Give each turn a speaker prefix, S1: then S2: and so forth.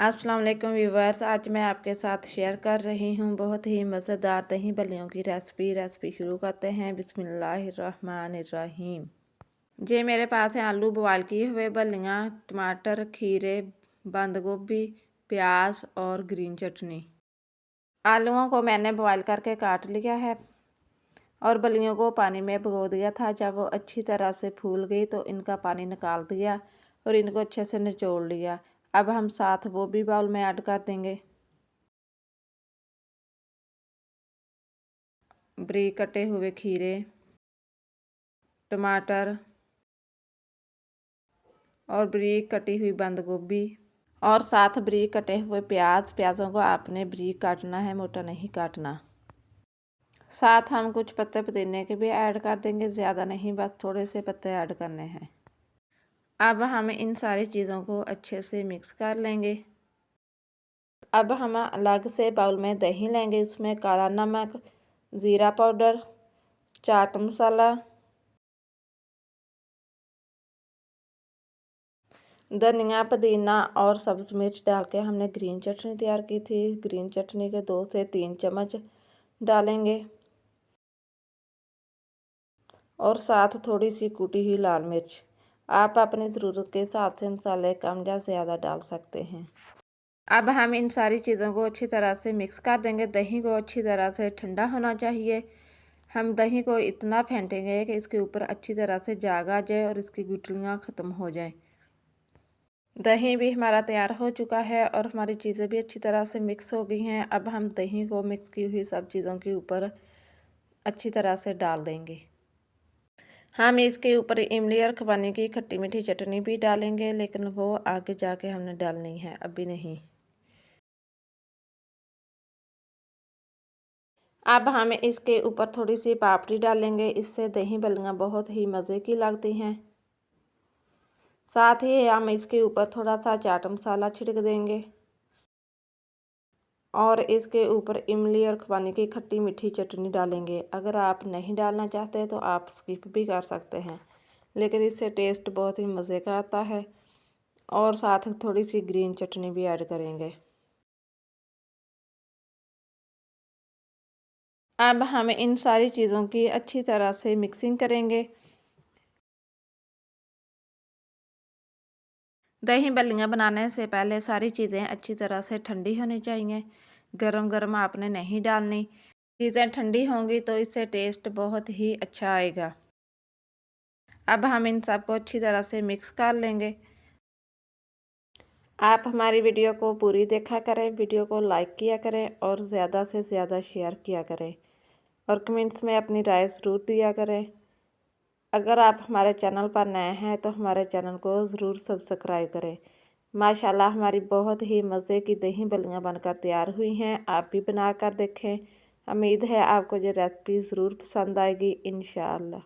S1: अस्सलाम वालेकुम व्यूवर्स। आज मैं आपके साथ शेयर कर रही हूँ बहुत ही मज़ेदार दही बल्लियों की रेसिपी शुरू करते हैं। बिस्मिल्लाहिर्रहमानिर्रहीम। ये मेरे पास है आलू बॉयल किए हुए बल्लियाँ, टमाटर, खीरे, बंद गोभी, प्याज और ग्रीन चटनी। आलूओं को मैंने बॉयल करके काट लिया है और बल्लियों को पानी में भिगो दिया था। जब वो अच्छी तरह से फूल गई तो इनका पानी निकाल दिया और इनको अच्छे से निचोड़ लिया। अब हम साथ वो भी बाउल में ऐड कर देंगे। बारीक कटे हुए खीरे, टमाटर और बारीक कटी हुई बंद गोभी और साथ बारीक कटे हुए प्याज़ों को आपने बारीक काटना है, मोटा नहीं काटना। साथ हम कुछ पत्ते पुदीने के भी ऐड कर देंगे, ज़्यादा नहीं, बस थोड़े से पत्ते ऐड करने हैं। अब हम इन सारी चीज़ों को अच्छे से मिक्स कर लेंगे। अब हम अलग से बाउल में दही लेंगे, उसमें काला नमक, ज़ीरा पाउडर, चाट मसाला, धनिया, पुदीना और सब्ज़ मिर्च डाल के हमने ग्रीन चटनी तैयार की थी। ग्रीन चटनी के 2 से 3 चम्मच डालेंगे और साथ थोड़ी सी कुटी हुई लाल मिर्च। आप अपनी ज़रूरत के हिसाब से मसाले कम या ज़्यादा डाल सकते हैं। अब हम इन सारी चीज़ों को अच्छी तरह से मिक्स कर देंगे। दही को अच्छी तरह से ठंडा होना चाहिए। हम दही को इतना फेंटेंगे कि इसके ऊपर अच्छी तरह से जाग आ जाए और इसकी गुठलियाँ ख़त्म हो जाएं। दही भी हमारा तैयार हो चुका है और हमारी चीज़ें भी अच्छी तरह से मिक्स हो गई हैं। अब हम दही को मिक्स की हुई सब चीज़ों के ऊपर अच्छी तरह से डाल देंगे। हम इसके ऊपर इमली और खुबानी की खट्टी मीठी चटनी भी डालेंगे, लेकिन वो आगे जाके हमने डालनी है, अभी नहीं। अब हम इसके ऊपर थोड़ी सी पापड़ी डालेंगे, इससे दही बल्लियाँ बहुत ही मज़े की लगती हैं। साथ ही हम इसके ऊपर थोड़ा सा चाट मसाला छिड़क देंगे और इसके ऊपर इमली और खुबानी की खट्टी मीठी चटनी डालेंगे। अगर आप नहीं डालना चाहते तो आप स्किप भी कर सकते हैं, लेकिन इससे टेस्ट बहुत ही मज़े का आता है। और साथ थोड़ी सी ग्रीन चटनी भी ऐड करेंगे। अब हम इन सारी चीज़ों की अच्छी तरह से मिक्सिंग करेंगे। दही बल्लियाँ बनाने से पहले सारी चीज़ें अच्छी तरह से ठंडी होनी चाहिए। गरम गरम आपने नहीं डालनी, चीज़ें ठंडी होंगी तो इससे टेस्ट बहुत ही अच्छा आएगा। अब हम इन सबको अच्छी तरह से मिक्स कर लेंगे। आप हमारी वीडियो को पूरी देखा करें, वीडियो को लाइक किया करें और ज़्यादा से ज़्यादा शेयर किया करें और कमेंट्स में अपनी राय ज़रूर दिया करें। अगर आप हमारे चैनल पर नए हैं तो हमारे चैनल को ज़रूर सब्सक्राइब करें। माशाल्लाह हमारी बहुत ही मज़े की दही बल्लियाँ बनकर तैयार हुई हैं। आप भी बना कर देखें। उम्मीद है आपको ये रेसिपी ज़रूर पसंद आएगी इंशाअल्लाह।